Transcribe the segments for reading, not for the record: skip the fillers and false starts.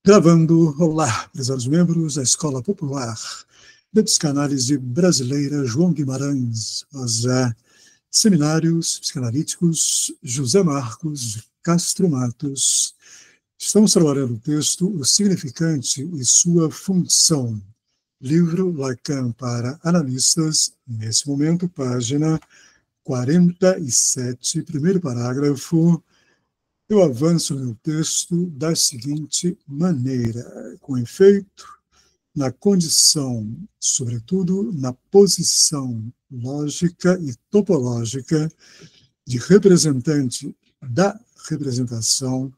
Gravando, olá, prezados membros da Escola Popular de Psicanálise Brasileira João Guimarães, José, Seminários Psicanalíticos José Marcos Castro Matos. Estamos trabalhando o texto O Significante e Sua Função, livro Lacan para Analistas, nesse momento, página 47, primeiro parágrafo. Eu avanço no texto da seguinte maneira: com efeito, na condição, sobretudo na posição lógica e topológica de representante da representação,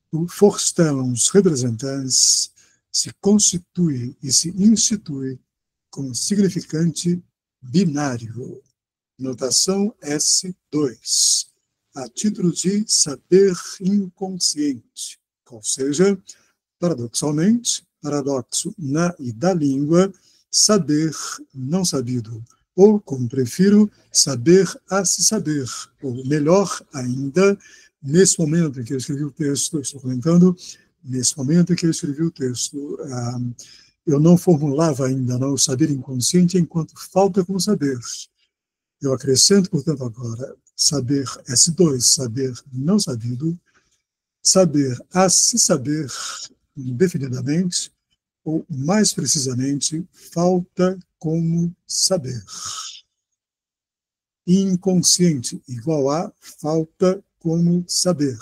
o Vorstellungsrepresentanz se constitui e se institui como significante binário. Notação S2. A título de saber inconsciente, ou seja, paradoxalmente, paradoxo na e da língua, saber não sabido, ou, como prefiro, saber a se saber, ou melhor ainda, nesse momento em que eu escrevi o texto, estou comentando, nesse momento em que eu escrevi o texto, eu não formulava ainda o saber inconsciente enquanto falta como saber. Eu acrescento, portanto, agora, saber S2, saber não sabido, saber a se saber indefinidamente, ou, mais precisamente, falta como saber. Inconsciente igual a falta como saber.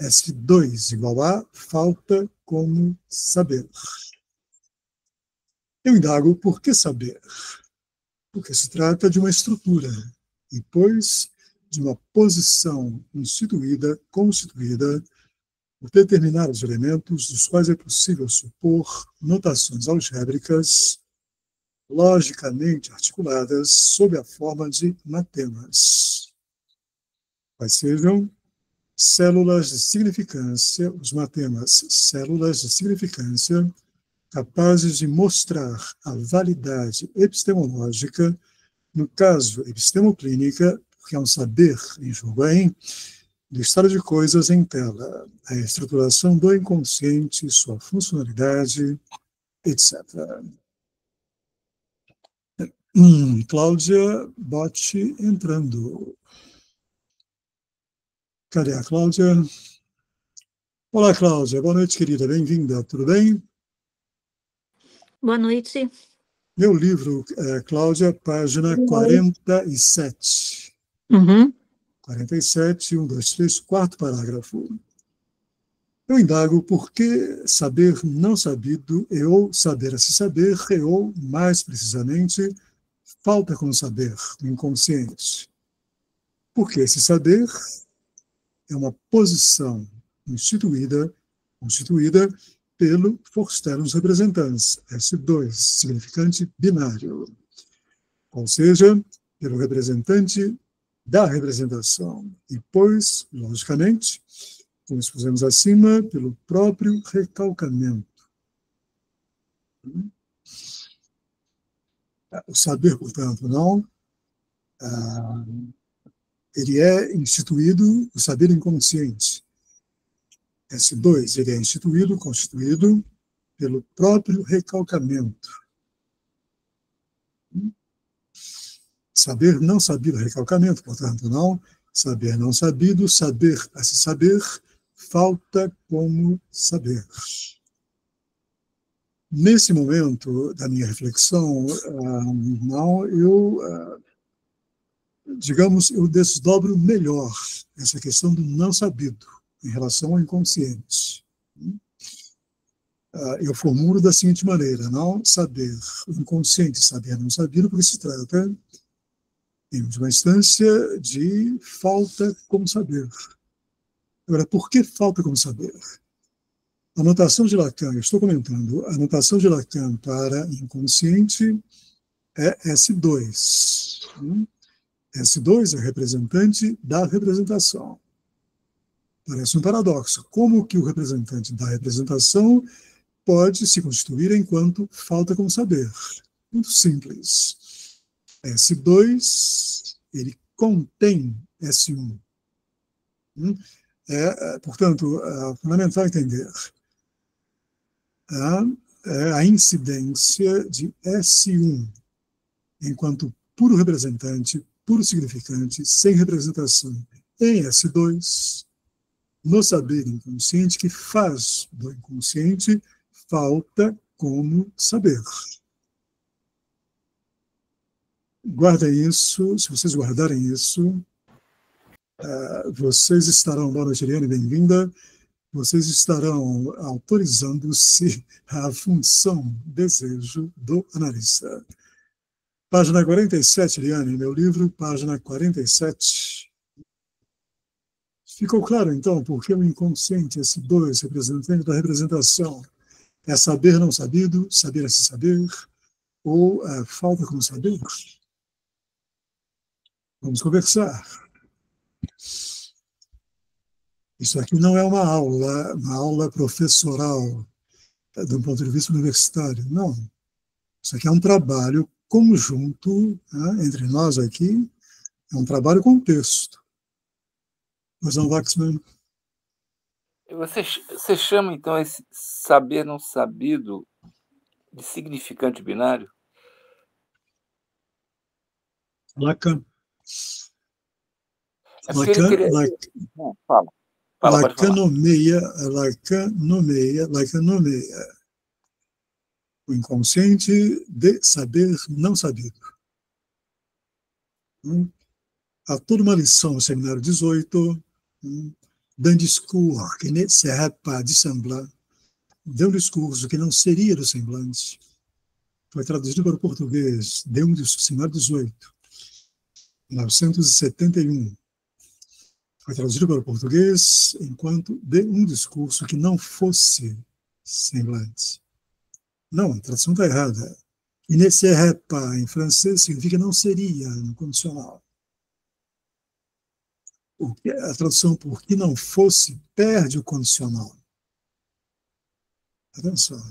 S2 igual a falta como saber. Eu indago por que saber? Porque se trata de uma estrutura, e pois de uma posição instituída, constituída, por determinados elementos dos quais é possível supor notações algébricas logicamente articuladas sob a forma de matemas. Quais sejam células de significância, os matemas células de significância, capazes de mostrar a validade epistemológica, no caso epistemoclínica, porque é um saber em jogo aí, do estado de coisas em tela, a estruturação do inconsciente, sua funcionalidade, etc. Cláudia Botti entrando. Cadê a Cláudia? Olá, Cláudia. Boa noite, querida. Bem-vinda. Tudo bem? Boa noite. Meu livro, Cláudia, página 47. 47, 1, 2, 3, quarto parágrafo. Eu indago por que saber não sabido e ou saber a se saber e ou, mais precisamente, falta como saber, o inconsciente. Porque esse saber é uma posição constituída pelo Vorstellungsrepresentanz, S2, significante binário. Ou seja, pelo representante da representação. E, pois, logicamente, como expusemos acima, pelo próprio recalcamento. O saber, portanto, não, ele é instituído, o saber inconsciente. S2, ele é instituído, constituído pelo próprio recalcamento. Saber não sabido, recalcamento, portanto, não. Saber não sabido, saber a se saber, falta como saber. Nesse momento da minha reflexão, digamos, eu desdobro melhor essa questão do não sabido em relação ao inconsciente. Eu formulo da seguinte maneira: não saber o inconsciente, saber não sabido, porque se trata, em última instância, de falta como saber. Agora, por que falta como saber? A notação de Lacan, eu estou comentando, a notação de Lacan para inconsciente é S2. S2 é representante da representação. Parece um paradoxo. Como que o representante da representação pode se constituir enquanto falta como saber? Muito simples. S2, ele contém S1. Portanto, é fundamental entender. a incidência de S1, enquanto puro representante, puro significante, sem representação, em S2, no saber inconsciente, que faz do inconsciente falta como saber. Guardem isso, se vocês guardarem isso, vocês estarão, boa noite, Eliane, bem-vinda, vocês estarão autorizando-se à função desejo do analista. Página 47, Eliane, meu livro, página 47. Ficou claro, então, por que o inconsciente, esse dois, representante da representação, é saber não sabido, saber a se saber, ou falta como saber? Vamos conversar. Isso aqui não é uma aula professoral, de um ponto de vista universitário, não. Isso aqui é um trabalho conjunto, né, entre nós aqui, é um trabalho com texto. Mas não, Waxman? Você chama, então, esse saber não sabido de significante binário? Lacan. Fala, pode falar. Lacan nomeia o inconsciente de saber não sabido. Há toda uma lição no seminário 18, d'un discours que ne serait pas du semblant, de um discurso que não seria do semblante. Foi traduzido para o português, seminário 18, 1971. Foi traduzido para o português enquanto de um discurso que não fosse semblante. Não, a tradução está errada. E ne serait pas, em francês, significa não seria, no condicional. A tradução por que não fosse perde o condicional. Atenção.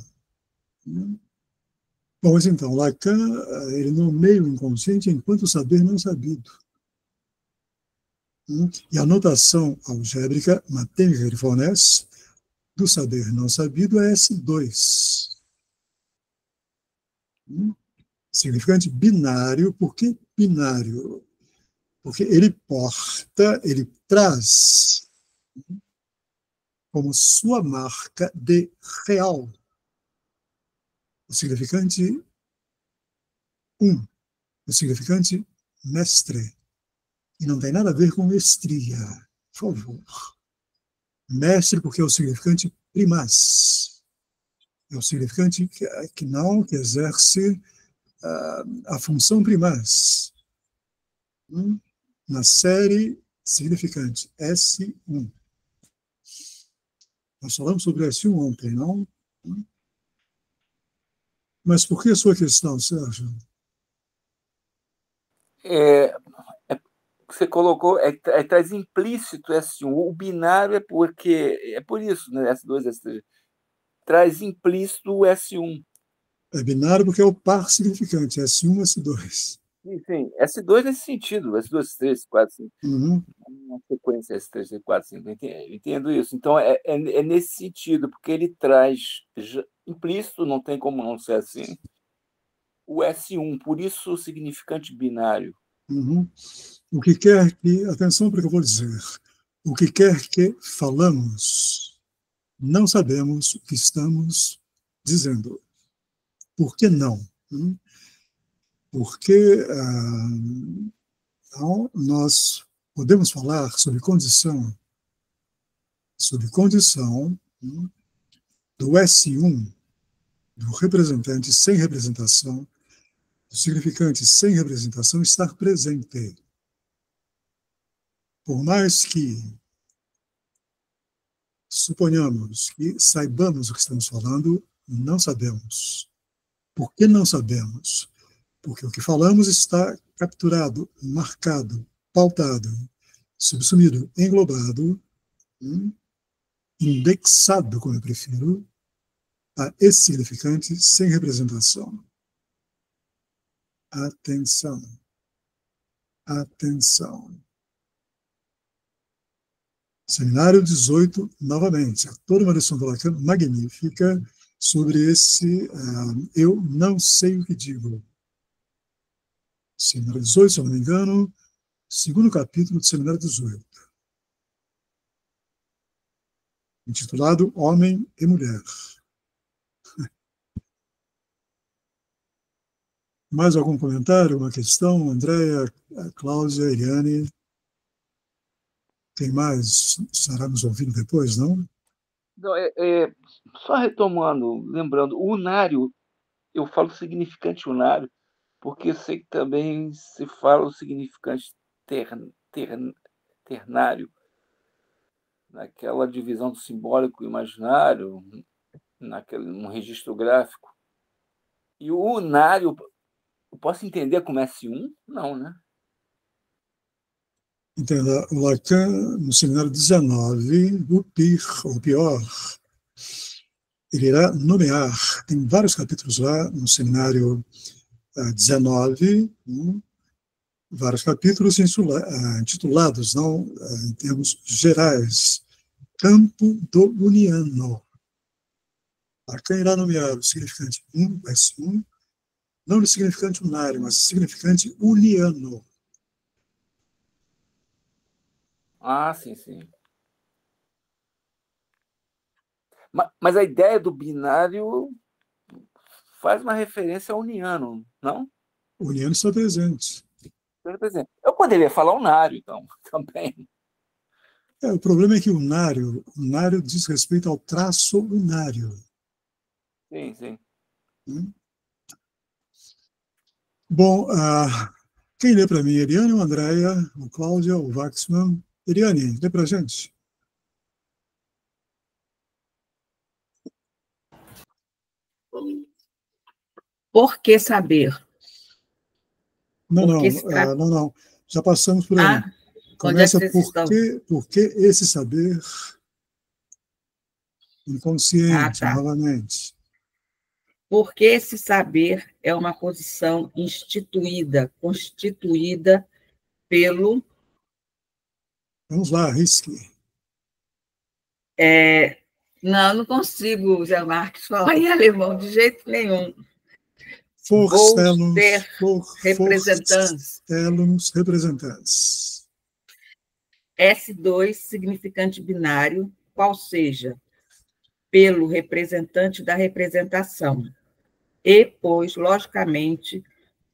Bom, mas então, Lacan, ele nomeia o inconsciente enquanto saber não sabido. E a notação algébrica, Matheus fornece, do saber não sabido é S2. Significante binário. Por que binário? Porque ele ele traz como sua marca de real o significante o significante mestre. E não tem nada a ver com mestria, por favor. Mestre, porque é o significante primaz. É o significante que exerce a função primaz. Na série significante S1. Nós falamos sobre S1 ontem, não? Mas por que a sua questão, Sérgio? Você colocou, traz implícito S1. O binário é por isso, né? S2, S3. Traz implícito o S1. É binário porque é o par significante, S1, S2. Sim. S2 nesse sentido, S2, S3, S4, S5. Uma sequência S3, S4, S5. Entendo isso. Então, é nesse sentido, porque ele traz implícito, não tem como não ser assim, o S1, por isso o significante binário. O que quer que, atenção para o que eu vou dizer, o que quer que falamos, não sabemos o que estamos dizendo. Por que não? Porque nós podemos falar sobre condição do S1, do representante sem representação, do significante sem representação estar presente. Por mais que suponhamos que saibamos o que estamos falando, não sabemos. Por que não sabemos? Porque o que falamos está capturado, marcado, pautado, subsumido, englobado, indexado, como eu prefiro, a esse significante sem representação. Atenção. Seminário 18, novamente. Toda uma lição do Lacan magnífica sobre esse eu não sei o que digo. Seminário 18, se eu não me engano, segundo capítulo do Seminário 18. Intitulado Homem e Mulher. Mais algum comentário, uma questão? Andréia, Cláudia, Eliane? Tem mais? Estará nos ouvindo depois, não? Não, só retomando, lembrando, o unário, eu falo significante unário, porque eu sei que também se fala o significante ternário, naquela divisão do simbólico e imaginário, num registro gráfico. E o unário, eu posso entender como S1? Não, né? Entenda, o Lacan, no seminário 19, o PIR, ou pior, ele irá nomear, tem vários capítulos lá, no seminário 19, vários capítulos intitulados, não, em termos gerais, campo do uniano. Lacan irá nomear o significante S1, não o significante unário, mas o significante uniano. Ah, sim, sim. Mas a ideia do binário faz uma referência ao uniano, não? O uniano está presente. Eu poderia falar unário, então, também. O problema é que o unário diz respeito ao traço unário. Sim, sim. Bom, quem lê para mim? Eliane, ou Andréia, ou Cláudia, ou Waxman? Eliane, lê para a gente. Por que saber? Não. Já passamos por aí. Começa por que esse saber inconsciente, novamente. Porque esse saber é uma posição constituída pelo... Vamos lá, arrisque. Não consigo, Zé Marques, falar em alemão de jeito nenhum. Representantes. S2, significante binário, qual seja, pelo representante da representação. E, pois, logicamente,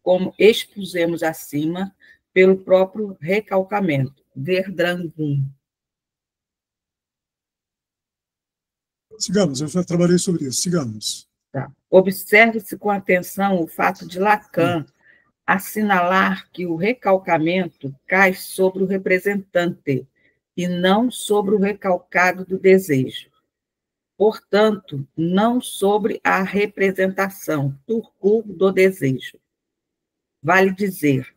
como expusemos acima, pelo próprio recalcamento, Verdrangun. Sigamos, eu já trabalhei sobre isso, sigamos. Tá. Observe-se com atenção o fato de Lacan assinalar que o recalcamento cai sobre o representante e não sobre o recalcado do desejo. Portanto, não sobre a representação, turco, do desejo. Vale dizer,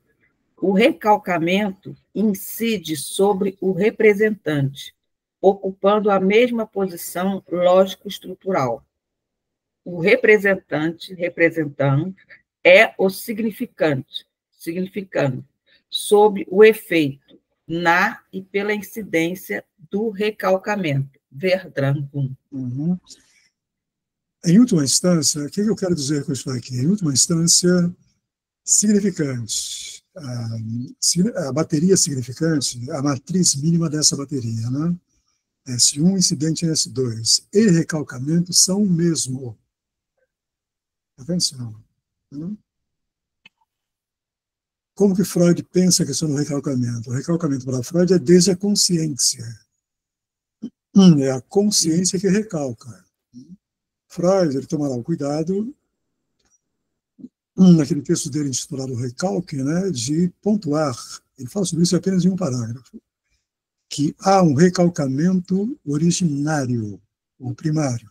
o recalcamento incide sobre o representante, ocupando a mesma posição lógico-estrutural. O representante, é o significante, sob o efeito, na e pela incidência do recalcamento, Verdrangun. Uhum. Em última instância, o que eu quero dizer com isso aqui? Em última instância, significante. A bateria significante, a matriz mínima dessa bateria, né? S1, incidente em S2, e recalcamento são o mesmo. Atenção. Né? Como que Freud pensa a questão do recalcamento? O recalcamento para Freud é desde a consciência. É a consciência que recalca. Freud, ele tomará o cuidado, naquele texto dele intitulado Recalque, né, de pontuar, ele fala sobre isso apenas em um parágrafo, que há um recalcamento originário, ou primário,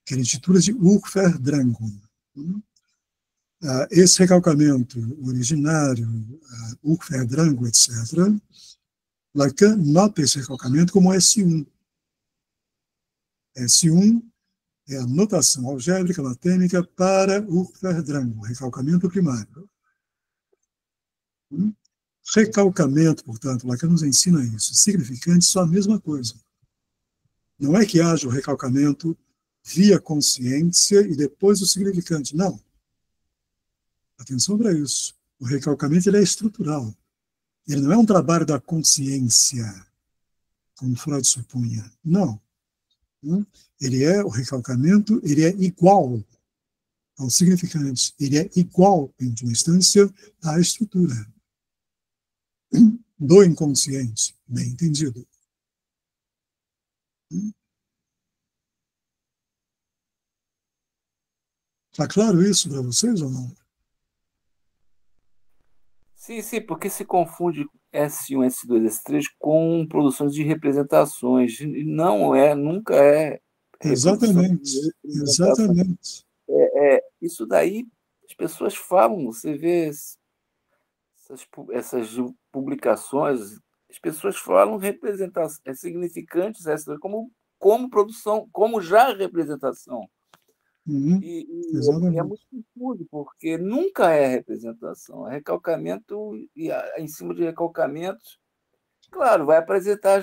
que ele intitula de Urverdrängung. Esse recalcamento originário, Urverdrängung, etc., Lacan nota esse recalcamento como S1. S1 é a notação algébrica latênica para Urverdrängung, recalcamento primário. Recalcamento, portanto, Lacan nos ensina isso. Significante são a mesma coisa. Não é que haja o recalcamento via consciência e depois o significante. Não. Atenção para isso. O recalcamento ele é estrutural. Ele não é um trabalho da consciência, como Freud supunha. Não. O recalcamento, ele é igual ao significante. Ele é igual, em última instância, à estrutura do inconsciente, bem entendido. Está claro isso para vocês ou não? Sim, sim, porque se confunde S1, S2, S3 com produções de representações. E não é, nunca é reprodução Exatamente, de representação. exatamente. Isso daí as pessoas falam, você vê essas publicações, as pessoas falam representação, significantes S2 como produção, como já representação. E é Exatamente. muito confuso, porque nunca é representação. É recalcamento, e em cima de recalcamentos, claro, vai apresentar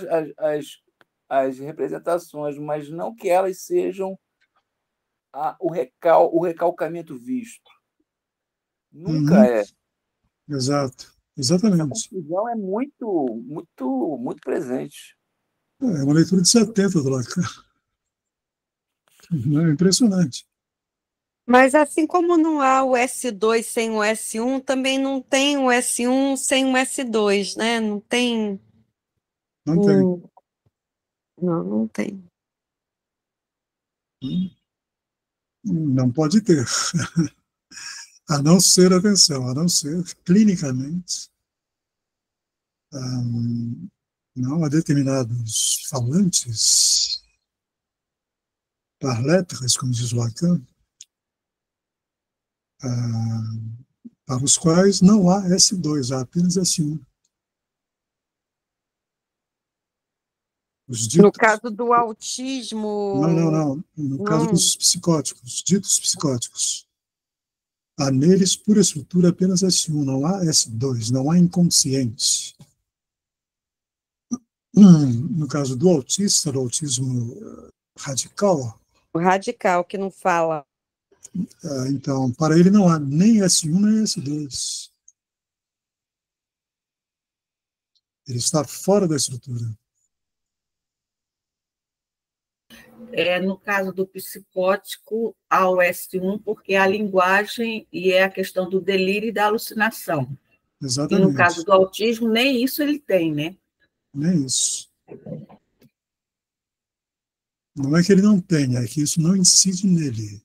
as representações, mas não que elas sejam o recalcamento visto. Nunca é. Exato, Essa exatamente. confusão é muito, muito, muito presente. É uma leitura de 70 do Lacan. É impressionante. Mas assim como não há o S2 sem o S1, também não tem o S1 sem o S2, né? Não tem. Não tem. Não, não tem. Não pode ter. A não ser, atenção, a não ser clinicamente, não há determinados falantes, parletres, como diz Lacan, para os quais não há S2, há apenas S1. Os ditos, No caso do autismo. Não. No caso dos psicóticos, ditos psicóticos. Há neles, por estrutura, apenas S1, não há S2, não há inconsciente. No caso do autista, do autismo radical, O radical que não fala. então, para ele não há nem S1 nem S2. Ele está fora da estrutura. No caso do psicótico, há o S1, porque é a linguagem e é a questão do delírio e da alucinação. Exatamente. E no caso do autismo, nem isso ele tem, né? Nem isso. Não é que ele não tenha, é que isso não incide nele.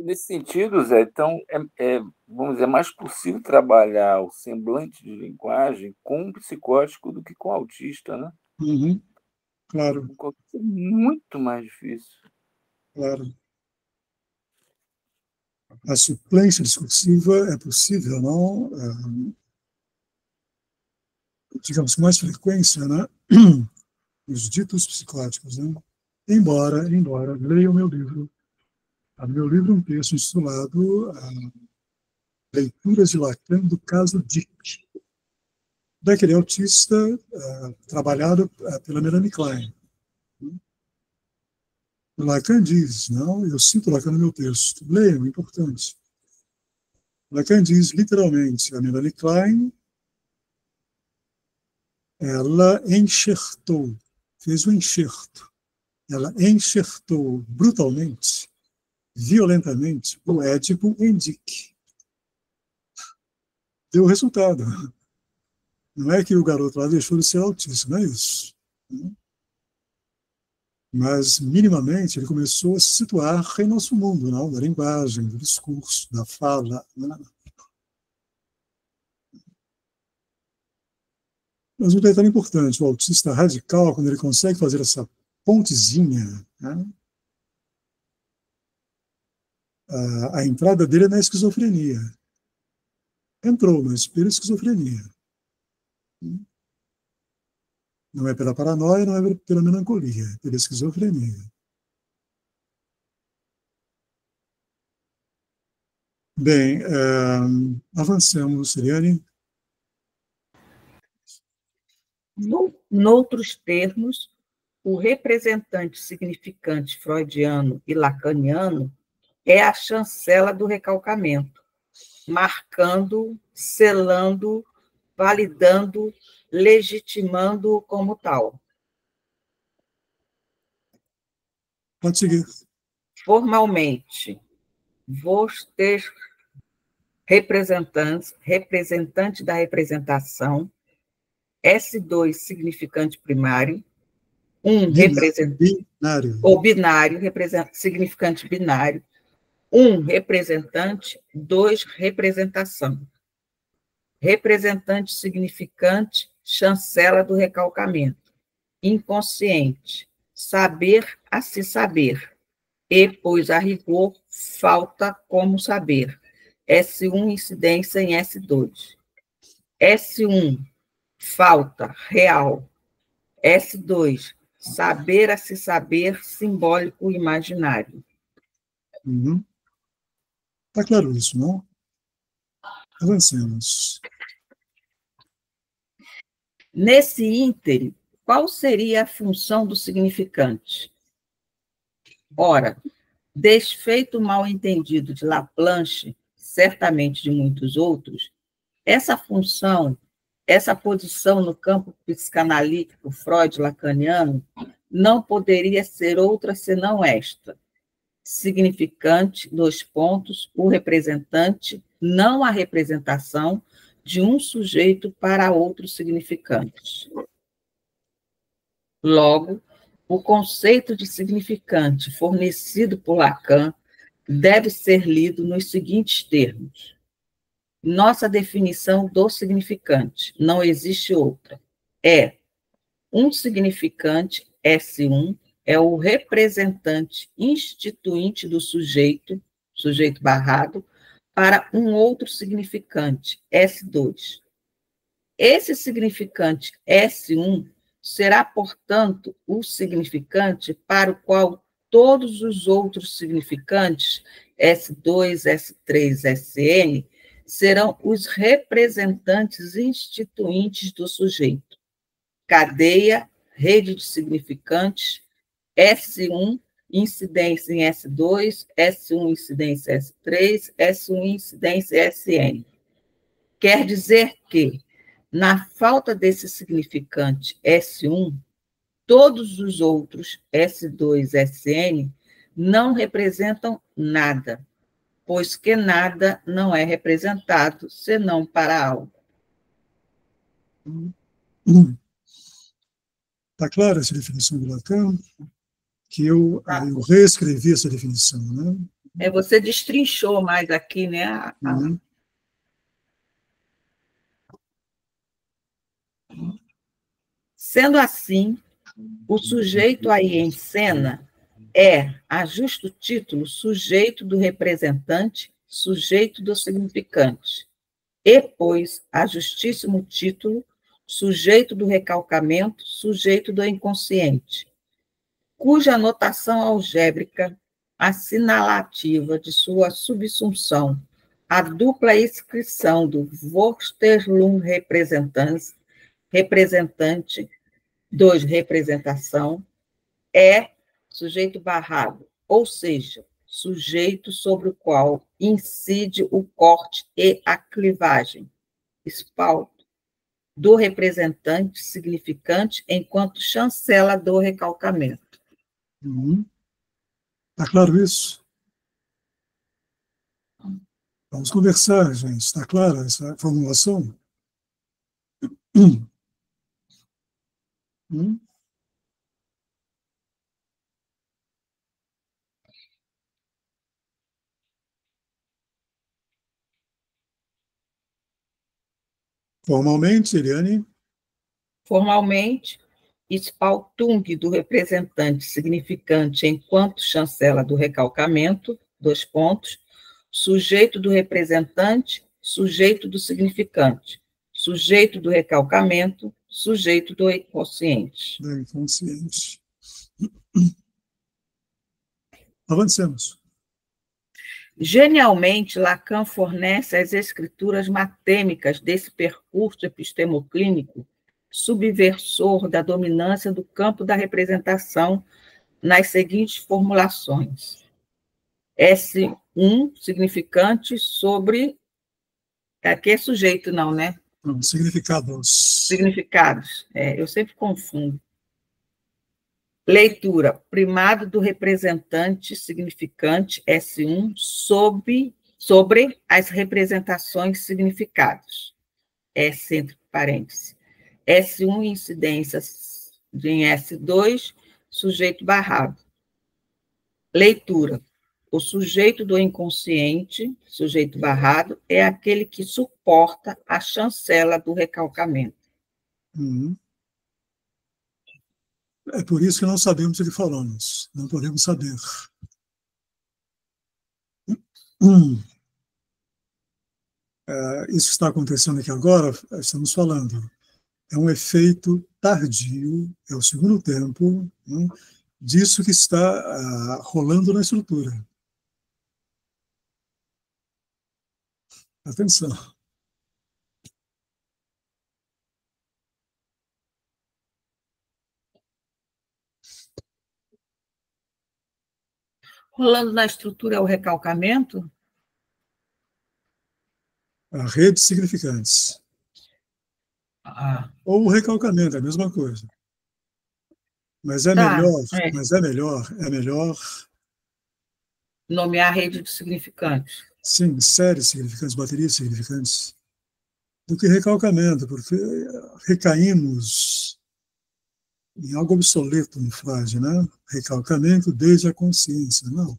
Nesse sentido, Zé, então, vamos dizer, é mais possível trabalhar o semblante de linguagem com um psicótico do que com um autista, né? Claro. É muito mais difícil. Claro. A suplência discursiva é possível, não? Digamos, com mais frequência, né? Os ditos psicóticos, né? Embora, leia o meu livro. Há no meu livro um texto intitulado Leituras de Lacan do caso Dick, daquele autista trabalhado pela Melanie Klein. Lacan diz, não, eu cito Lacan no meu texto, leiam, é importante. Lacan diz, literalmente, a Melanie Klein, ela enxertou, fez um enxerto, ela enxertou brutalmente, violentamente, o Édipo em Dick. Deu resultado. Não é que o garoto lá deixou de ser autista, não é isso. Mas, minimamente, ele começou a se situar em nosso mundo, não? Da linguagem, do discurso, da fala. Não? Mas um detalhe importante, o autista radical, quando ele consegue fazer essa pontezinha, né? A entrada dele é na esquizofrenia. Entrou, mas pela esquizofrenia. Não é pela paranoia, não é pela melancolia, é pela esquizofrenia. Bem, avancemos, Siriane. Noutros termos, o representante significante freudiano e lacaniano é a chancela do recalcamento, marcando, selando, validando, legitimando como tal. Pode seguir. Formalmente, vos ter representante da representação, S2 significante primário, binário. Ou binário, significante binário, representante, 2 representação. Representante significante, chancela do recalcamento. Inconsciente, saber a se saber. E, pois, a rigor, falta como saber. S1, incidência em S2. S1, falta, real. S2, saber a se saber, simbólico imaginário. Está claro isso, não? Avancemos. Nesse íntere, qual seria a função do significante? Ora, desfeito o mal-entendido de Laplanche, certamente de muitos outros, essa função, essa posição no campo psicanalítico freud-lacaniano não poderia ser outra senão esta. Significante, 2 pontos, o representante, não a representação de um sujeito para outro significante. Logo, o conceito de significante fornecido por Lacan deve ser lido nos seguintes termos. Nossa definição do significante, não existe outra, é um significante, S1, é o representante instituinte do sujeito barrado, para um outro significante, S2. Esse significante S1 será, portanto, o significante para o qual todos os outros significantes, S2, S3, Sn, serão os representantes instituintes do sujeito. Cadeia, rede de significantes, S1, incidência em S2, S1, incidência S3, S1, incidência Sn. Quer dizer que, na falta desse significante S1, todos os outros, S2, Sn, não representam nada, pois que nada não é representado, senão para algo. Está clara essa definição do Lacan? Que eu reescrevi essa definição, né? Você destrinchou mais aqui, né? Sendo assim, o sujeito aí em cena é, a justo título, sujeito do representante, sujeito do significante, e, pois, a justíssimo título, sujeito do recalcamento, sujeito do inconsciente, cuja notação algébrica assinalativa de sua subsunção, a dupla inscrição do Vorstellung representante, 2, representação, é sujeito barrado, ou seja, sujeito sobre o qual incide o corte e a clivagem, espalto, do representante significante enquanto chancela do recalcamento. Está claro isso? Vamos conversar, gente. Está clara essa formulação? Formalmente, Eliane? Formalmente, espaltung do representante significante enquanto chancela do recalcamento, 2 pontos, sujeito do representante, sujeito do significante, sujeito do recalcamento, sujeito do inconsciente. Do inconsciente. Avancemos. Genialmente, Lacan fornece as escrituras matêmicas desse percurso epistemoclínico subversor da dominância do campo da representação nas seguintes formulações. S1, significante sobre... Aqui é sujeito, não, né? Não, significados. Significados. Eu sempre confundo. Leitura. Primado do representante significante, S1, sobre as representações significados. S entre parênteses. S1, incidências em S2, sujeito barrado. Leitura. O sujeito do inconsciente, sujeito barrado, é aquele que suporta a chancela do recalcamento. É por isso que não sabemos o que falamos. Não podemos saber. Isso que está acontecendo aqui agora, estamos falando, é um efeito tardio, é o segundo tempo, né, disso que está rolando na estrutura. Atenção. Rolando na estrutura é o recalcamento? A rede de significantes. Ou o recalcamento, é a mesma coisa. Mas é melhor, nomear a rede de significantes. Sim, séries significantes, baterias significantes, do que recalcamento, porque recaímos em algo obsoleto no Freud, né? Recalcamento desde a consciência, não.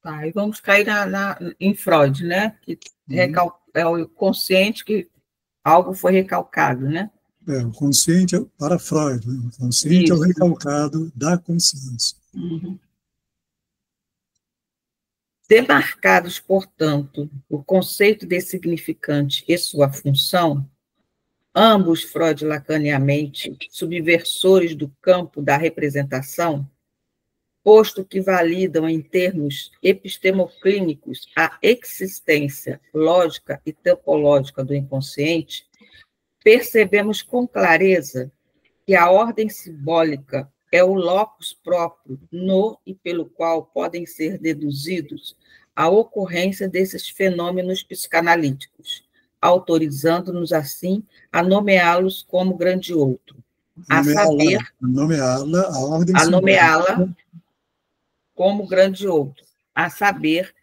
Tá, e vamos cair em Freud, né? Que é o consciente que algo foi recalcado, né? O consciente, para Freud, o consciente é o recalcado da consciência. Demarcados, portanto, o conceito de significante e sua função, ambos freud-lacanianamente subversores do campo da representação, posto que validam em termos epistemoclínicos a existência lógica e topológica do inconsciente, percebemos com clareza que a ordem simbólica é o locus próprio no e pelo qual podem ser deduzidos a ocorrência desses fenômenos psicanalíticos, autorizando-nos, assim, a nomeá-los como grande outro. Nomeá-la como grande outro, a saber,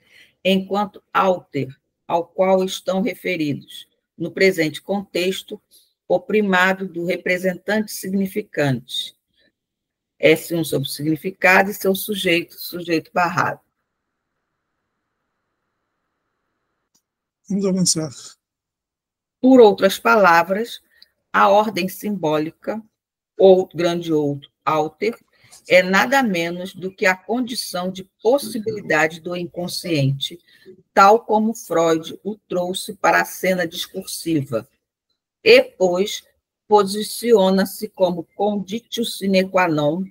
enquanto alter, ao qual estão referidos, no presente contexto, o primado do representante significante, S1 sobre o significado e seu sujeito barrado. Vamos avançar. Por outras palavras, a ordem simbólica, ou grande outro, alter, é nada menos do que a condição de possibilidade do inconsciente, tal como Freud o trouxe para a cena discursiva, e, pois, posiciona-se como conditio sine qua non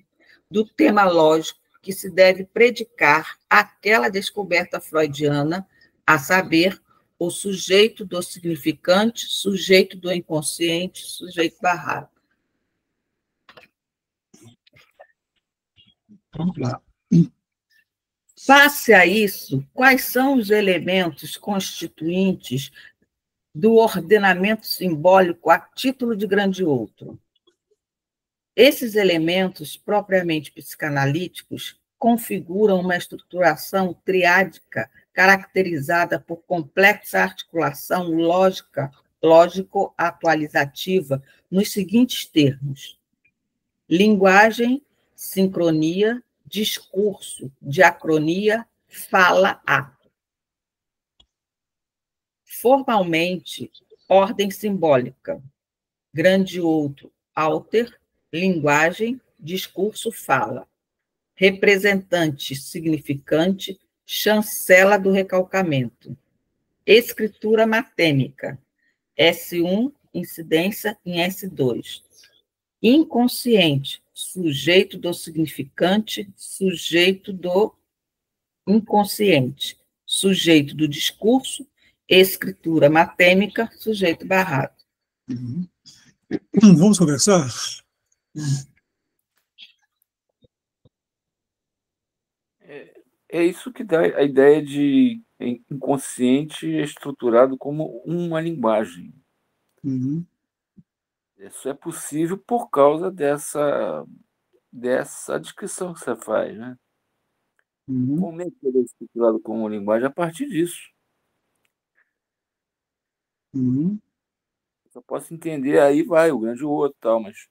do tema lógico que se deve predicar aquela descoberta freudiana, a saber, o sujeito do significante, sujeito do inconsciente, sujeito barrado. Vamos lá. Face a isso, quais são os elementos constituintes do ordenamento simbólico a título de grande outro? Esses elementos, propriamente psicanalíticos, configuram uma estruturação triádica caracterizada por complexa articulação lógico-atualizativa nos seguintes termos: linguagem, sincronia, discurso, diacronia, fala-ato. Formalmente, ordem simbólica, grande outro, alter, linguagem, discurso, fala. Representante, significante, chancela do recalcamento. Escritura matêmica, S1, incidência em S2. Inconsciente, sujeito do significante, sujeito do inconsciente, sujeito do discurso, escritura matêmica, sujeito barrado. Vamos conversar? É isso que dá a ideia de inconsciente estruturado como uma linguagem. Uhum. Isso é possível por causa dessa descrição que você faz, né? Uhum. Como é que ele é estruturado como uma linguagem a partir disso? Uhum. Eu posso entender, aí vai o grande outro, tal, mas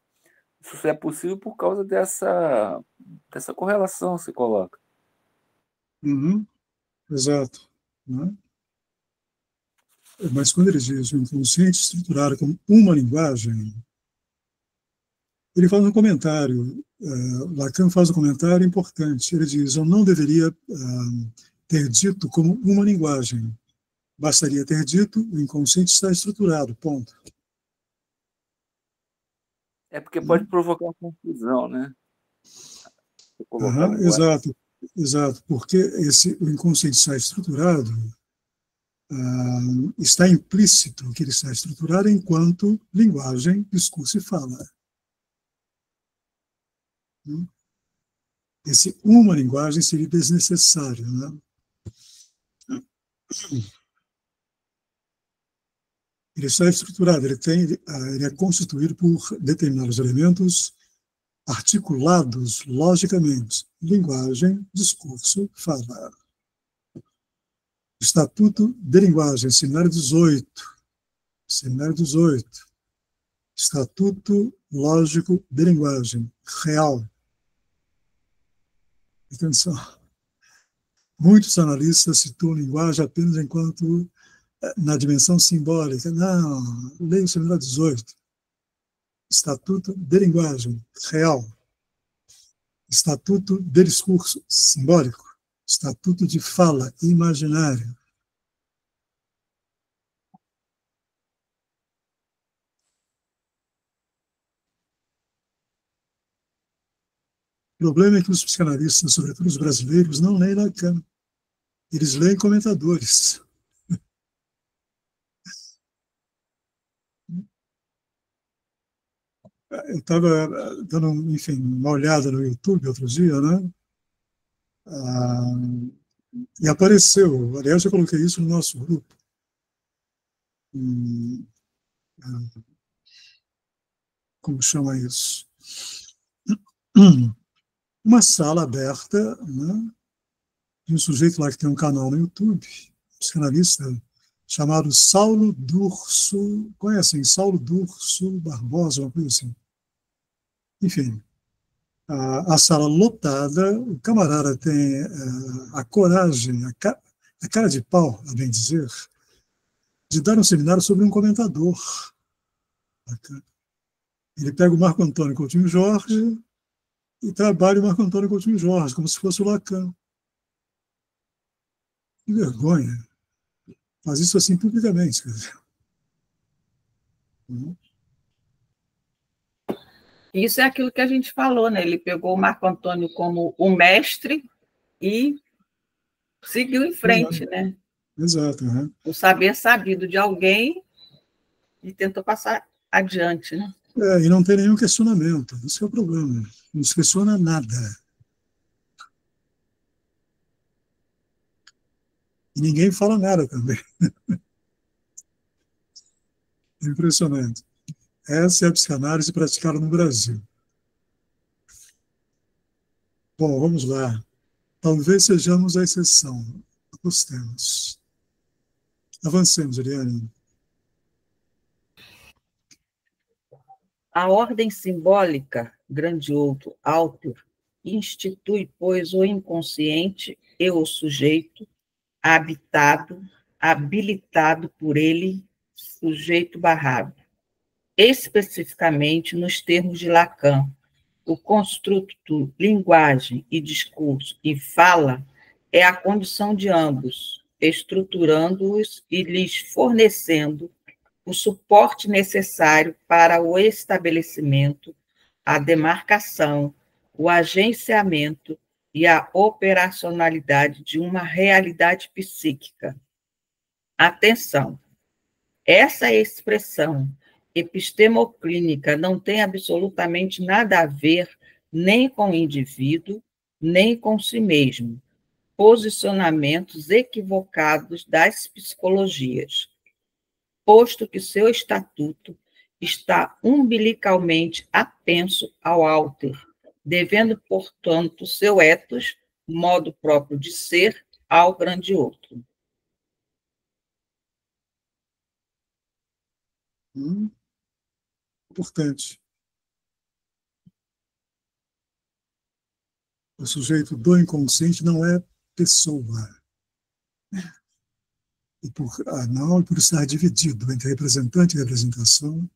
isso só é possível por causa dessa correlação que você coloca. Uhum. Exato. Né? Mas quando ele diz o inconsciente estruturado como uma linguagem, ele faz um comentário, Lacan faz um comentário importante. Ele diz: eu não deveria ter dito como uma linguagem. Bastaria ter dito: o inconsciente está estruturado, ponto. É porque pode provocar uma confusão, né? Você colocar a Uhum, linguagem. exato, exato. Porque o inconsciente está estruturado, está implícito que ele está estruturado enquanto linguagem, discurso e fala. Esse uma linguagem seria desnecessário, né? Ele está estruturado, ele é constituído por determinados elementos articulados logicamente: linguagem, discurso, fala. Estatuto de Linguagem, Seminário 18. Seminário 18. Estatuto Lógico de Linguagem, real. Atenção. Muitos analistas situam linguagem apenas enquanto na dimensão simbólica. Não, leia o Seminário 18. Estatuto de Linguagem, real. Estatuto de Discurso, simbólico. Estatuto de Fala, imaginário. O problema é que os psicanalistas, sobretudo os brasileiros, não leem Lacan. Eles leem comentadores. Eu estava dando, enfim, uma olhada no YouTube outro dia, né? E apareceu, aliás, eu coloquei isso no nosso grupo, como chama isso? Uma sala aberta, né? De um sujeito lá que tem um canal no YouTube, um psicanalista, chamado Saulo Durso, conhecem? Saulo Durso Barbosa, uma coisa assim. Enfim, a sala lotada, o camarada tem a coragem, a cara de pau, a bem dizer, de dar um seminário sobre um comentador. Ele pega o Marco Antônio Coutinho Jorge e trabalha o Marco Antônio Coutinho Jorge, como se fosse o Lacan. Que vergonha. Faz isso assim publicamente. Quer dizer. Isso é aquilo que a gente falou, né? Ele pegou o Marco Antônio como o mestre e seguiu em frente, né? Exato. Uhum. O saber sabido de alguém e tentou passar adiante, né? E não tem nenhum questionamento. Esse é o problema. Não se questiona nada. E ninguém fala nada também. É impressionante. Essa é a psicanálise praticada no Brasil. Bom, vamos lá. Talvez sejamos a exceção. Apostemos. Avancemos, Eliane. A ordem simbólica, grande outro, alto, institui, pois, o inconsciente e o sujeito habilitado por ele, sujeito barrado. Especificamente, nos termos de Lacan, o construto linguagem e discurso e fala é a condição de ambos, estruturando-os e lhes fornecendo o suporte necessário para o estabelecimento, a demarcação, o agenciamento e a operacionalidade de uma realidade psíquica. Atenção! Essa expressão epistemoclínica não tem absolutamente nada a ver nem com o indivíduo, nem com si mesmo. Posicionamentos equivocados das psicologias, posto que seu estatuto está umbilicalmente apenso ao alter, devendo, portanto, seu ethos, modo próprio de ser, ao grande outro. Importante. O sujeito do inconsciente não é pessoa. E por estar dividido entre representante e representação,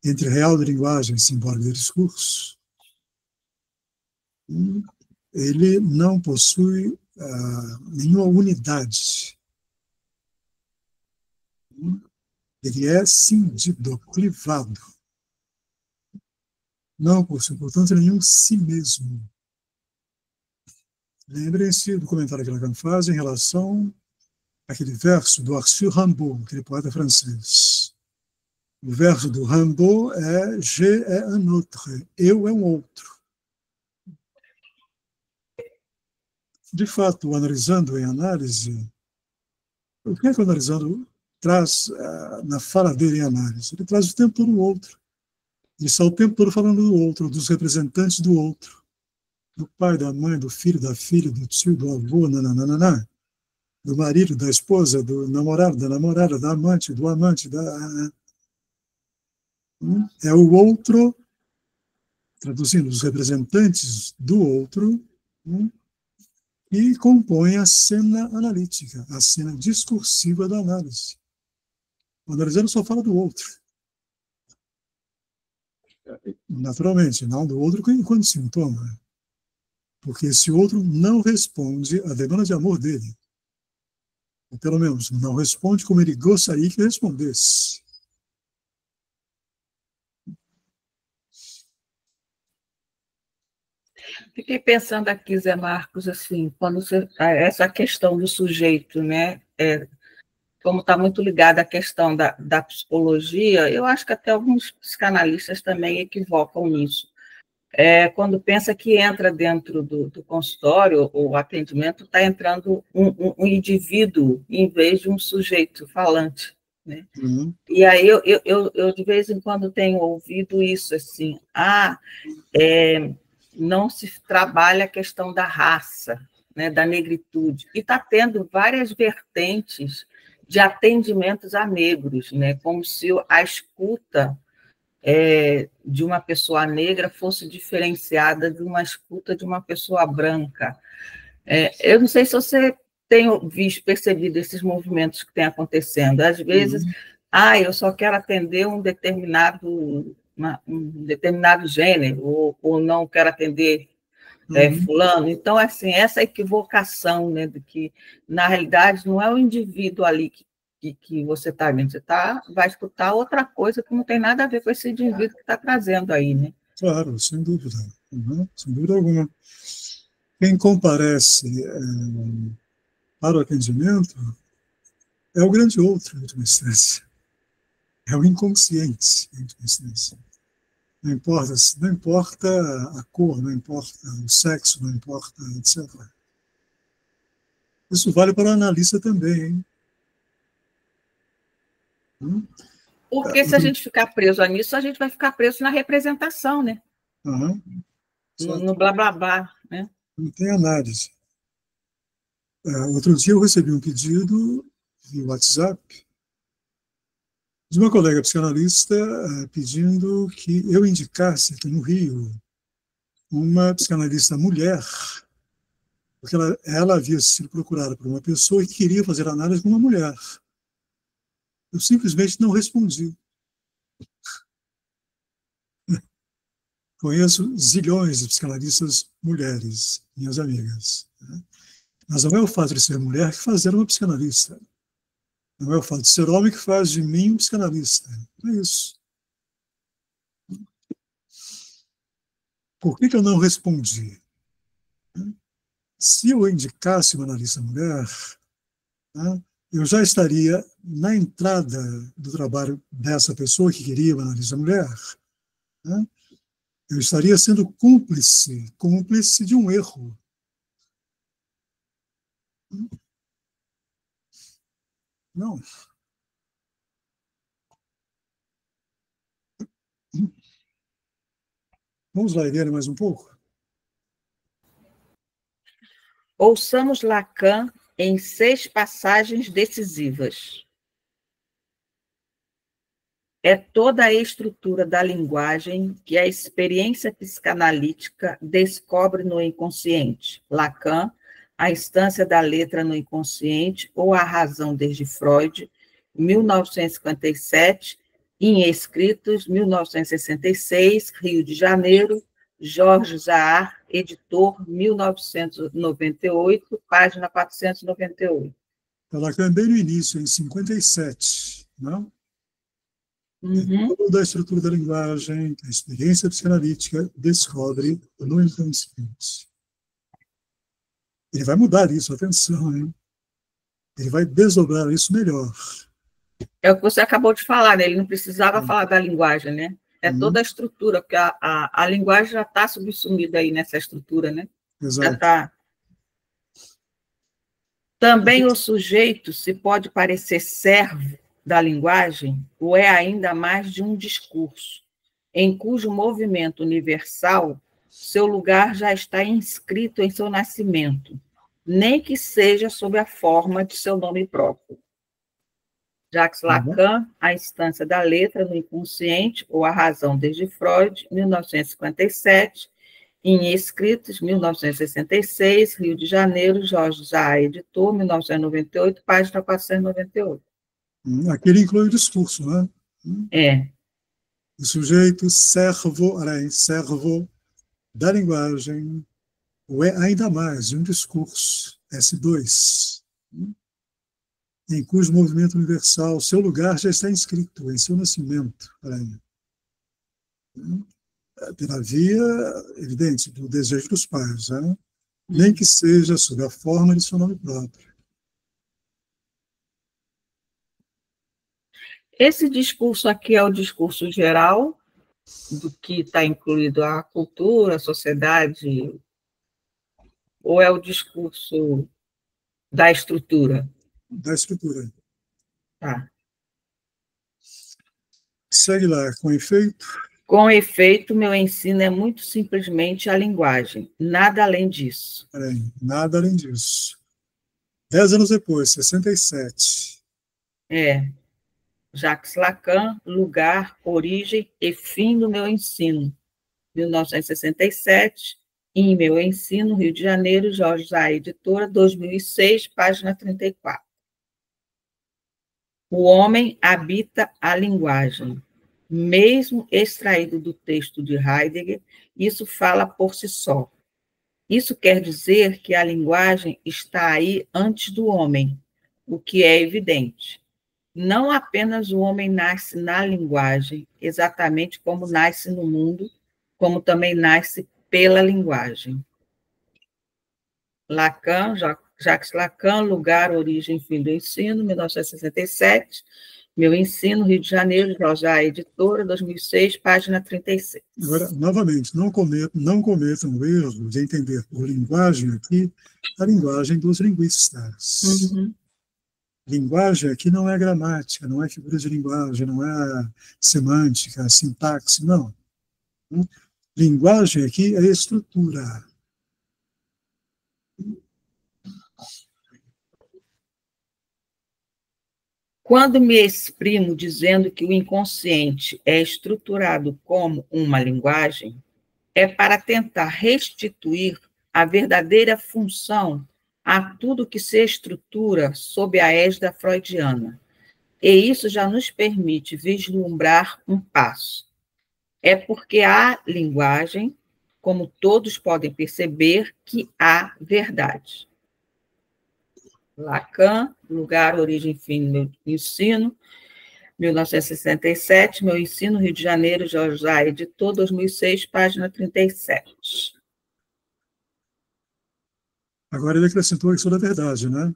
entre real de linguagem e simbólico de discurso, ele não possui nenhuma unidade. Ele é cindido, clivado. Não possui, portanto, nenhum si mesmo. Lembrem-se do comentário que Lacan faz em relação àquele verso do Arthur Rimbaud, aquele poeta francês. O verso do Rimbaud é Je est un autre, eu é um outro. De fato, analisando em análise, o que é que o analisando traz na fala dele em análise? Ele traz o tempo todo o outro. Ele está o tempo todo falando do outro, dos representantes do outro. Do pai, da mãe, do filho, da filha, do tio, do avô, nananana, do marido, da esposa, do namorado, da namorada, da amante, do amante, é o outro, traduzindo, os representantes do outro, que compõem a cena analítica, a cena discursiva da análise. O analisando só fala do outro. Naturalmente, não do outro enquanto sintoma. Porque esse outro não responde à demanda de amor dele. Ou pelo menos, não responde como ele gostaria que respondesse. Fiquei pensando aqui, Zé Marcos, assim, quando essa questão do sujeito, né, como está muito ligada à questão da psicologia, eu acho que até alguns psicanalistas também equivocam nisso. Quando pensa que entra dentro do consultório ou atendimento, está entrando um indivíduo em vez de um sujeito falante, né? E aí eu de vez em quando tenho ouvido isso, assim, não se trabalha a questão da raça, né, da negritude, e está tendo várias vertentes de atendimentos a negros, né, como se a escuta de uma pessoa negra fosse diferenciada de uma escuta de uma pessoa branca. Eu não sei se você tem percebido esses movimentos que têm acontecendo. Às vezes, eu só quero atender um determinado gênero, ou não quero atender fulano. Então, assim, essa equivocação, né, de que, na realidade, não é o indivíduo ali que você está vendo, vai escutar outra coisa que não tem nada a ver com esse indivíduo que está trazendo aí, né? Claro, sem dúvida. Sem dúvida alguma. Quem comparece para o atendimento é o grande outro, em última instância. É o inconsciente, em última instância. Não importa a cor, não importa o sexo, não importa, etc. Isso vale para o analista também, hein? Porque se a gente ficar preso nisso, a gente vai ficar preso na representação, né? No blá, blá, blá, né? Não tem análise. Outro dia eu recebi um pedido via WhatsApp de uma colega psicanalista pedindo que eu indicasse aqui no Rio uma psicanalista mulher, porque ela havia sido procurada por uma pessoa que queria fazer análise com uma mulher. Eu simplesmente não respondi. Conheço zilhões de psicanalistas mulheres, minhas amigas. Mas não é o fato de ser mulher que faz dela uma psicanalista. Não é o fato de ser homem que faz de mim um psicanalista. Não é isso. Por que eu não respondi? Se eu indicasse uma analista mulher, eu já estaria na entrada do trabalho dessa pessoa que queria uma análise da mulher, né? Eu estaria sendo cúmplice de um erro. Não. Vamos lá, Eliane, mais um pouco? Ouçamos Lacan em 6 passagens decisivas. É toda a estrutura da linguagem que a experiência psicanalítica descobre no inconsciente. Lacan, A Instância da Letra no Inconsciente ou A Razão desde Freud, 1957, em Escritos, 1966, Rio de Janeiro, Jorge Zahar, editor, 1998, página 498. Lacan bem no início, em 57, não? Toda a estrutura da linguagem, a experiência psicanalítica descobre no inconsciente. Ele vai mudar isso, atenção, hein? Ele vai desdobrar isso melhor. É o que você acabou de falar, né? Ele não precisava falar da linguagem, né? É toda a estrutura, porque a linguagem já está subsumida aí nessa estrutura, né? Exato. Já está. Também o sujeito se pode parecer servo da linguagem, ou é ainda mais de um discurso, em cujo movimento universal seu lugar já está inscrito em seu nascimento, nem que seja sob a forma de seu nome próprio. Jacques Lacan, A Instância da Letra no Inconsciente, ou A Razão desde Freud, 1957, em Escritos, 1966, Rio de Janeiro, Jorge Zahar, editor, 1998, página 498. Aqui ele inclui o discurso, né? É. O sujeito servo da linguagem, ou é ainda mais de um discurso, S2, em cujo movimento universal seu lugar já está inscrito em seu nascimento, pela via, evidente, do desejo dos pais, né? Nem que seja sob a forma de seu nome próprio. Esse discurso aqui é o discurso geral, do que está incluído a cultura, a sociedade, ou é o discurso da estrutura? Da estrutura. Tá. Segue lá, com efeito. Com efeito, meu ensino é muito simplesmente a linguagem, nada além disso. Nada além disso. 10 anos depois, 67. Jacques Lacan, Lugar, Origem e Fim do Meu Ensino, 1967, em Meu Ensino, Rio de Janeiro, Jorge Zahar, editora, 2006, página 34. O homem habita a linguagem. Mesmo extraído do texto de Heidegger, isso fala por si só. Isso quer dizer que a linguagem está aí antes do homem, o que é evidente. Não apenas o homem nasce na linguagem, exatamente como nasce no mundo, como também nasce pela linguagem. Lacan, Jacques Lacan, Lugar, Origem e Fim do Ensino, 1967, Meu Ensino, Rio de Janeiro, Jorge Zahar, editora, 2006, página 36. Agora, novamente, não cometam o erro de entender por linguagem aqui a linguagem dos linguistas. Linguagem aqui não é gramática, não é figura de linguagem, não é semântica, sintaxe, não. Linguagem aqui é estrutura. Quando me exprimo dizendo que o inconsciente é estruturado como uma linguagem, é para tentar restituir a verdadeira função a tudo que se estrutura sob a égide freudiana. E isso já nos permite vislumbrar um passo. É porque há linguagem, como todos podem perceber, que há verdade. Lacan, Lugar, Origem e Fim do Meu Ensino, 1967, Meu Ensino, Rio de Janeiro, Jorge Zahar, editor, 2006, página 37. Agora ele acrescentou a questão da verdade, né?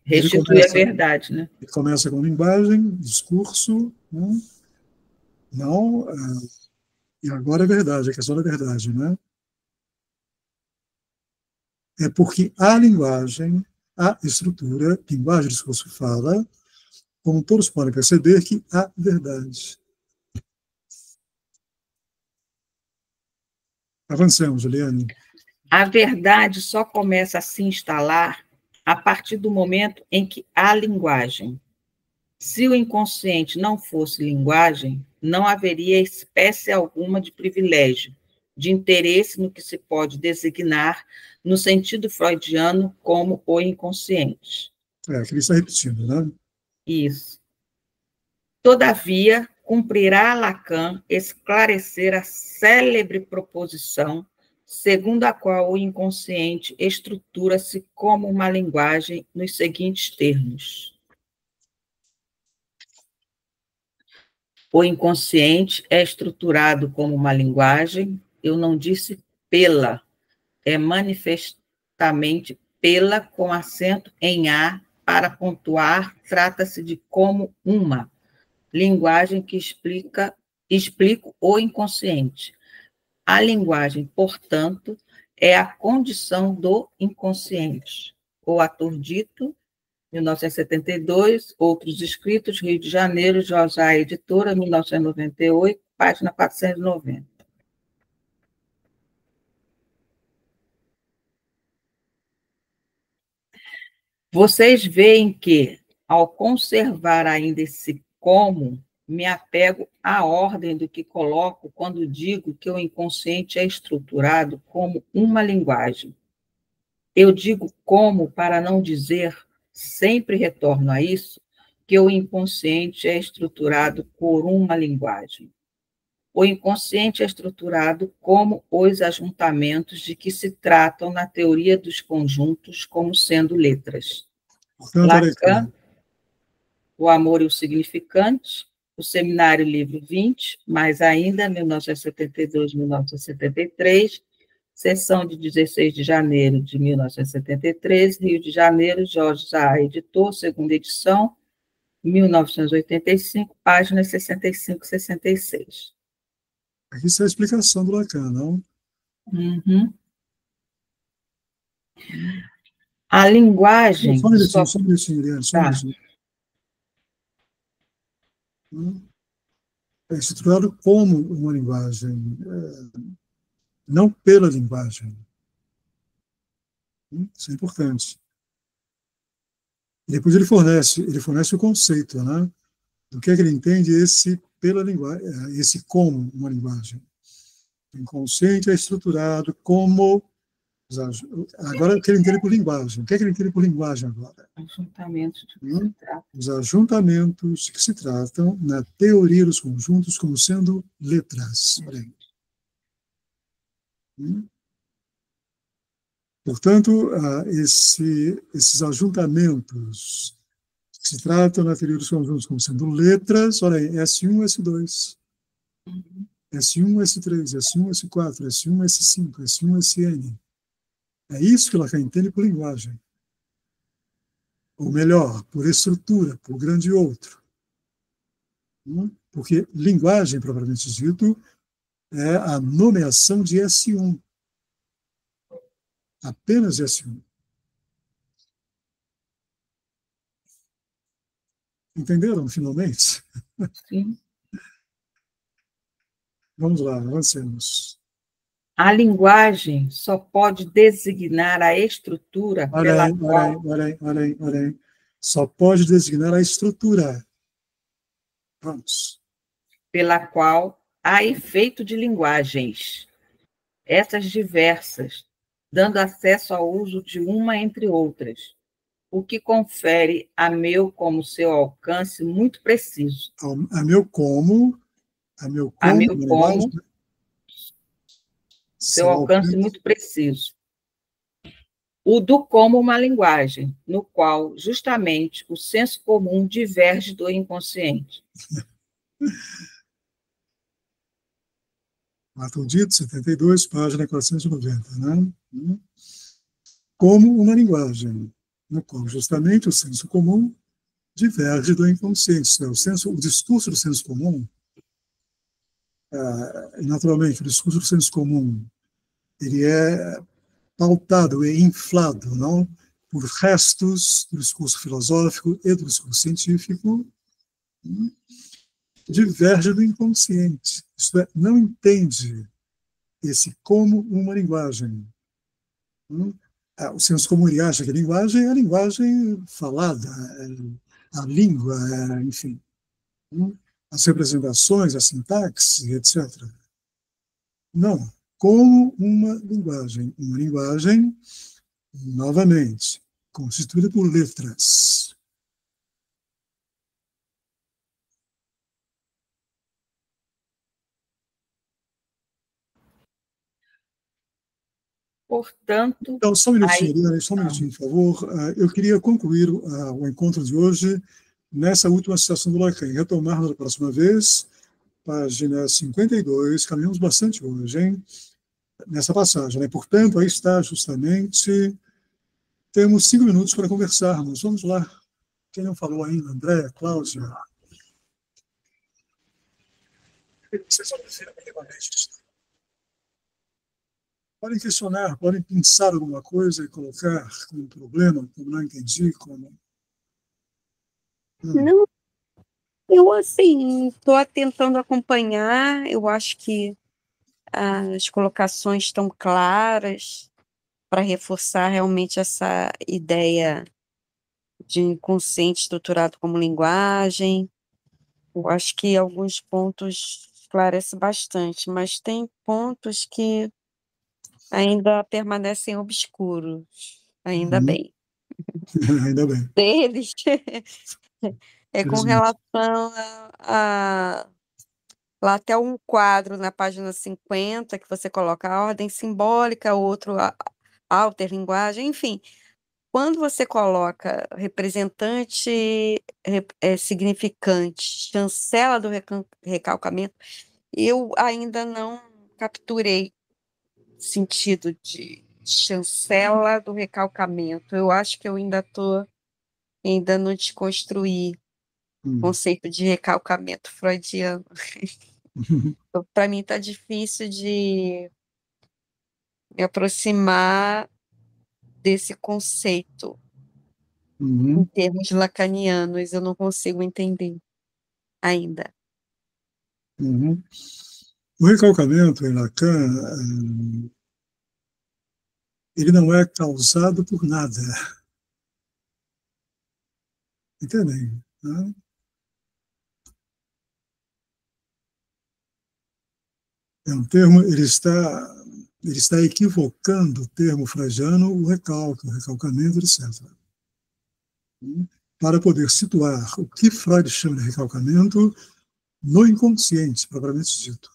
Restitui a verdade, né? Ele começa com linguagem, discurso, né? Não, e agora é verdade, a questão da verdade, né? É porque a linguagem, a estrutura, linguagem, discurso, fala, como todos podem perceber, que há verdade. Avancemos, Juliane. A verdade só começa a se instalar a partir do momento em que há linguagem. Se o inconsciente não fosse linguagem, não haveria espécie alguma de privilégio, de interesse no que se pode designar, no sentido freudiano, como o inconsciente. Que ele está repetindo, né? Isso. Todavia, cumprirá a Lacan esclarecer a célebre proposição segundo a qual o inconsciente estrutura-se como uma linguagem nos seguintes termos. O inconsciente é estruturado como uma linguagem, eu não disse pela, é manifestamente pela, com acento em A, para pontuar, trata-se de como uma linguagem que explico o inconsciente. A linguagem, portanto, é a condição do inconsciente. O ator dito, 1972, Outros Escritos, Rio de Janeiro, Jorge A. Editora, 1998, página 490. Vocês veem que, ao conservar ainda esse como, me apego à ordem do que coloco quando digo que o inconsciente é estruturado como uma linguagem. Eu digo como para não dizer, sempre retorno a isso, que o inconsciente é estruturado por uma linguagem. O inconsciente é estruturado como os ajuntamentos de que se tratam na teoria dos conjuntos como sendo letras. Lacan, O Amor e o Significante, o Seminário Livro 20, mais ainda, 1972-1973, sessão de 16 de janeiro de 1973, Rio de Janeiro, Jorge A. Editor, segunda edição, 1985, páginas 65 e 66. Aqui está a explicação do Lacan, não? Uhum. A linguagem... Só um minutinho, Eliane, só um minutinho. É estruturado como uma linguagem, não pela linguagem. Isso é importante. E depois ele fornece o conceito, né? Do que é que ele entende pela linguagem, esse como uma linguagem. O inconsciente é estruturado como... Agora, o que ele entende por linguagem. O que é que ele entende por linguagem agora? Ajuntamentos de que se trata. Os ajuntamentos de que se tratam na teoria dos conjuntos como sendo letras. Portanto, esses ajuntamentos que se tratam na teoria dos conjuntos como sendo letras, olha aí, S1, S2, S1, S3, S1, S4, S1, S5, S1, SN. É isso que Lacan entende por linguagem. Ou melhor, por estrutura, por grande outro. Porque linguagem, propriamente dito, é a nomeação de S1. Apenas S1. Entenderam, finalmente? Sim. Vamos lá, avancemos. A linguagem só pode designar a estrutura Olha aí. Só pode designar a estrutura. Vamos. Pela qual há efeito de linguagens, essas diversas, dando acesso ao uso de uma entre outras, o que confere a meu como seu alcance muito preciso. A meu como seu alcance muito preciso. O do como uma linguagem, no qual, justamente, o senso comum diverge do inconsciente. Ato dito, 72, página 490, né? Como uma linguagem. no qual justamente o senso comum diverge do inconsciente. O discurso do senso comum, naturalmente, o discurso do senso comum, ele é pautado e inflado, não, por restos do discurso filosófico e do discurso científico, diverge do inconsciente. Isto é, não entende esse como uma linguagem. O senso comum ele acha que a linguagem é a linguagem falada, a língua, enfim, as representações, a sintaxe, etc. Não, como uma linguagem. Uma linguagem, novamente, constituída por letras. Portanto... Então, só um minutinho, Eliane, só um minutinho, por favor. Eu queria concluir o encontro de hoje nessa última citação do Lacan. Retomar na próxima vez, página 52, caminhamos bastante hoje, hein? Nessa passagem, né? Portanto, aí está justamente, temos 5 minutos para conversarmos. Vamos lá. Quem não falou ainda? André, Cláudia? Vocês vão dizer minimamente. Podem questionar, podem pensar alguma coisa e colocar como problema, como não entendi, como... Não, eu, assim, estou tentando acompanhar, eu acho que as colocações estão claras para reforçar realmente essa ideia de inconsciente estruturado como linguagem. Eu acho que alguns pontos esclarecem bastante, mas tem pontos que ainda permanecem obscuros, ainda bem. Ainda bem. Deles é com relação lá até um quadro na página 50, que você coloca a ordem simbólica, outro alter linguagem, enfim. Quando você coloca representante significante, chancela do recalcamento, eu ainda não capturei sentido de chancela do recalcamento. Eu acho que eu ainda não desconstruí o conceito de recalcamento freudiano. Então, para mim está difícil de me aproximar desse conceito em termos lacanianos. Eu não consigo entender ainda. O recalcamento em Lacan, ele não é causado por nada. Entendem? Né? É um termo, ele está equivocando o termo freudiano, o recalcamento, etc. Para poder situar o que Freud chama de recalcamento no inconsciente, propriamente dito.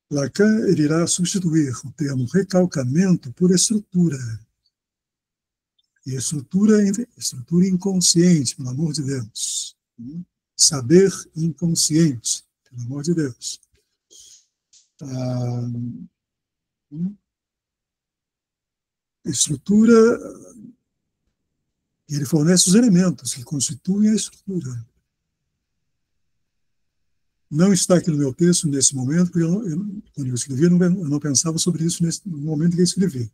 Lacan ele irá substituir o termo recalcamento por estrutura. E estrutura inconsciente, pelo amor de Deus. Saber inconsciente, pelo amor de Deus. Estrutura, ele fornece os elementos que constituem a estrutura. Não está aqui no meu texto nesse momento, porque quando eu escrevi, eu não pensava sobre isso no momento que eu escrevi.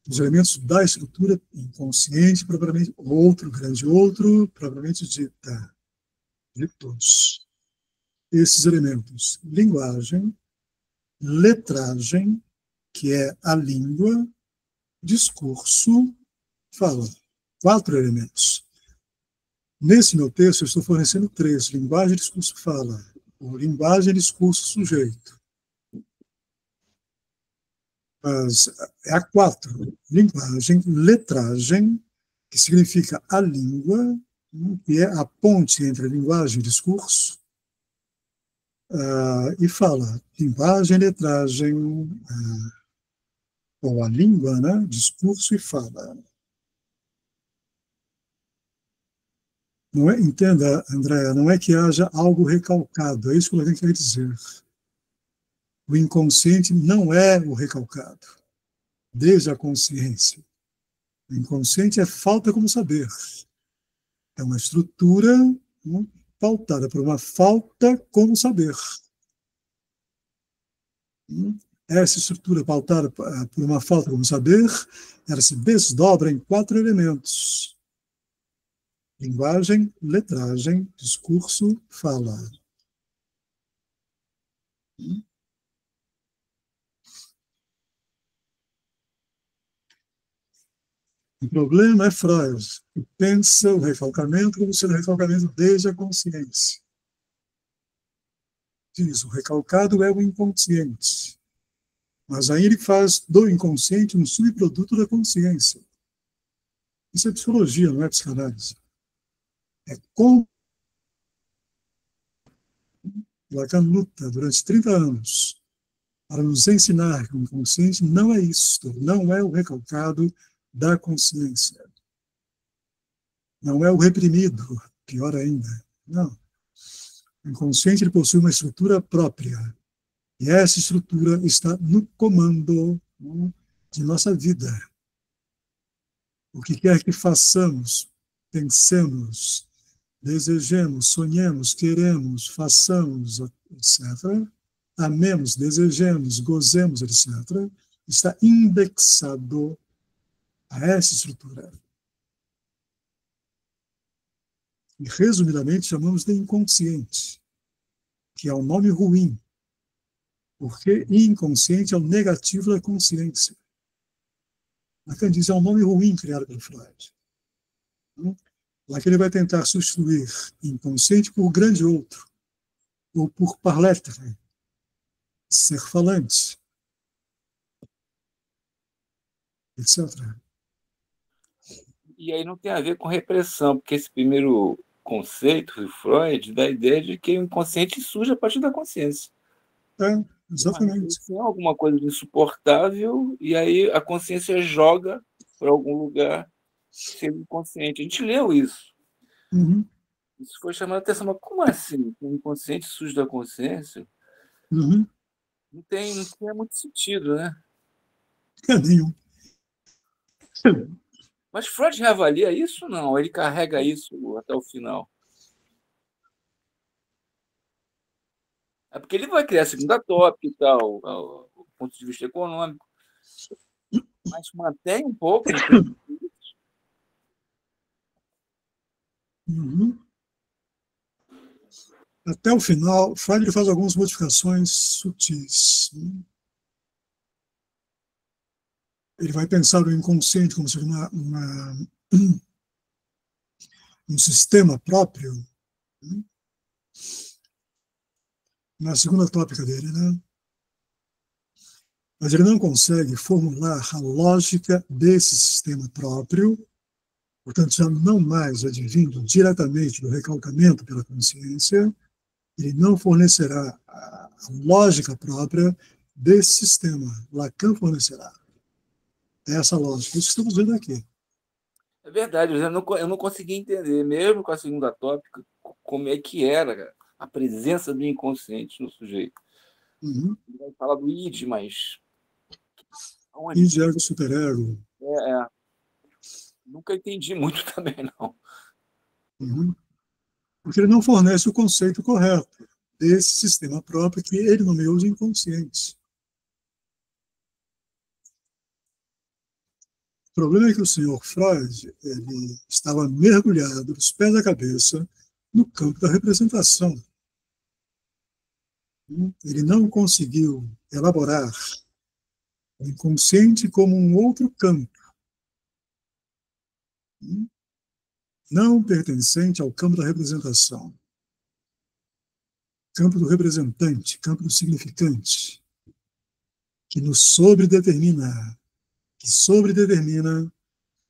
Os elementos da estrutura inconsciente, propriamente grande outro, propriamente dita, de todos. Esses elementos: linguagem, letragem, que é a língua, discurso, fala. 4 elementos. Nesse meu texto, eu estou fornecendo 3. Linguagem, discurso, fala. Ou linguagem, discurso, sujeito. Mas é a 4. Linguagem, letragem, que significa a língua, que é a ponte entre a linguagem e discurso, e fala. Linguagem, letragem, ou a língua, né? Discurso e fala. Não é, entenda, Andréa, não é que haja algo recalcado, é isso que eu quero dizer. O inconsciente não é o recalcado, desde a consciência. O inconsciente é falta como saber. É uma estrutura pautada por uma falta como saber. Essa estrutura pautada por uma falta como saber, ela se desdobra em 4 elementos: linguagem, letragem, discurso, fala. O problema é Freud, que pensa o recalcamento como sendo recalcamento desde a consciência. Diz, o recalcado é o inconsciente. Mas aí ele faz do inconsciente um subproduto da consciência. Isso é psicologia, não é psicanálise. É como Lacan luta durante 30 anos para nos ensinar que o inconsciente não é isto, não é o recalcado da consciência. Não é o reprimido, pior ainda. Não. O inconsciente ele possui uma estrutura própria. E essa estrutura está no comando de nossa vida. O que quer que façamos, pensemos, desejemos, sonhemos, queremos, façamos, etc., amemos, desejemos, gozemos, etc., está indexado a essa estrutura. E, resumidamente, chamamos de inconsciente, que é um nome ruim, porque inconsciente é o negativo da consciência. Lacan diz que é um nome ruim criado pelo Freud. Lá que ele vai tentar substituir inconsciente por grande outro, ou por parletre, ser falante, etc. E aí não tem a ver com repressão, porque esse primeiro conceito de Freud dá a ideia de que o inconsciente surge a partir da consciência. É, exatamente. Tem alguma coisa de insuportável e aí a consciência joga para algum lugar sendo inconsciente. A gente leu isso. Uhum. Isso foi chamado a atenção, mas como assim? O inconsciente surge da consciência? Uhum. Não tem muito sentido, né? É nenhum. Mas Freud reavalia isso? Não, ele carrega isso até o final. É porque ele vai criar a segunda tópica e tal, o ponto de vista econômico, mas mantém um pouco. Uhum. Até o final, Freud faz algumas modificações sutis. Ele vai pensar o inconsciente como se fosse um sistema próprio, na segunda tópica dele, né? Mas ele não consegue formular a lógica desse sistema próprio, portanto, já não mais advindo diretamente do recalcamento pela consciência, ele não fornecerá a lógica própria desse sistema. Lacan fornecerá essa lógica. Isso que estamos vendo aqui. É verdade, eu não consegui entender, mesmo com a segunda tópica, como é que era a presença do inconsciente no sujeito. Uhum. Ele vai falar do id, mas... Id, ego, superego. Nunca entendi muito também, não. Uhum. Porque ele não fornece o conceito correto desse sistema próprio que ele nomeou de inconsciente. O problema é que o senhor Freud ele estava mergulhado dos pés à cabeça no campo da representação. Ele não conseguiu elaborar o inconsciente como um outro campo, não pertencente ao campo da representação, campo do representante, campo do significante, que nos sobredetermina,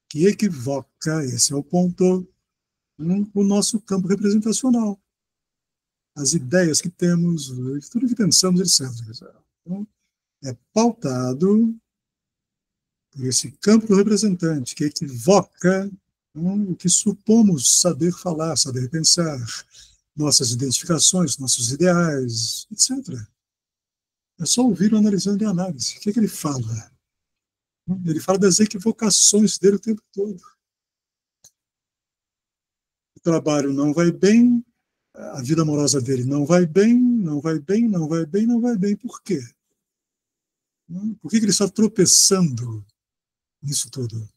que equivoca, esse é o ponto, o nosso campo representacional. As ideias que temos, tudo que pensamos, etc. Então, é pautado por esse campo do representante, que equivoca o que supomos saber falar, saber pensar, nossas identificações, nossos ideais, etc. É só ouvir o analisando e análise. O que ele fala? Ele fala das equivocações dele o tempo todo. O trabalho não vai bem, a vida amorosa dele não vai bem, não vai bem, não vai bem, não vai bem. Por quê? Por que ele está tropeçando nisso tudo?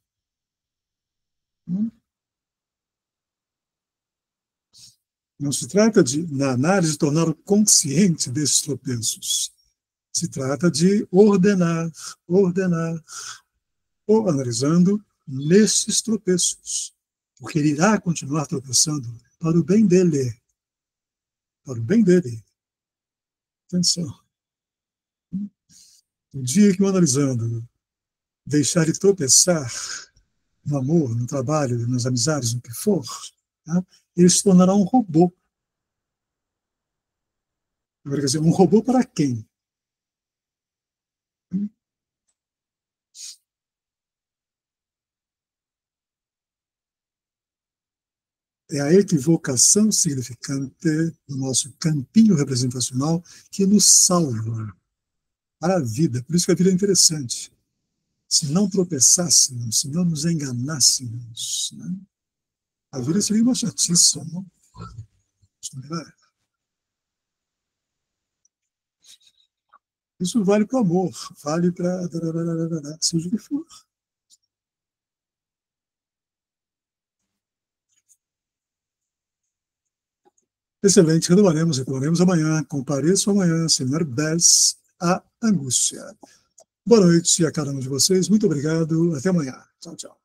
Não se trata de, na análise, torná-lo consciente desses tropeços. Se trata de ordenar, ou analisando nesses tropeços. Porque ele irá continuar tropeçando para o bem dele. Para o bem dele. Atenção. O dia que o analisando deixar ele tropeçar no amor, no trabalho, nas amizades, no que for, tá? Ele se tornará um robô. Agora, quer dizer, um robô para quem? É a equivocação significante do nosso campinho representacional que nos salva para a vida. Por isso que a vida é interessante. Se não tropeçássemos, se não nos enganássemos, né? A vida seria uma chatice, não? Isso vale para o amor, vale para seja o que for. Excelente, retomaremos amanhã. Compareço amanhã, seminário 10, a angústia. Boa noite a cada um de vocês. Muito obrigado. Até amanhã. Tchau, tchau.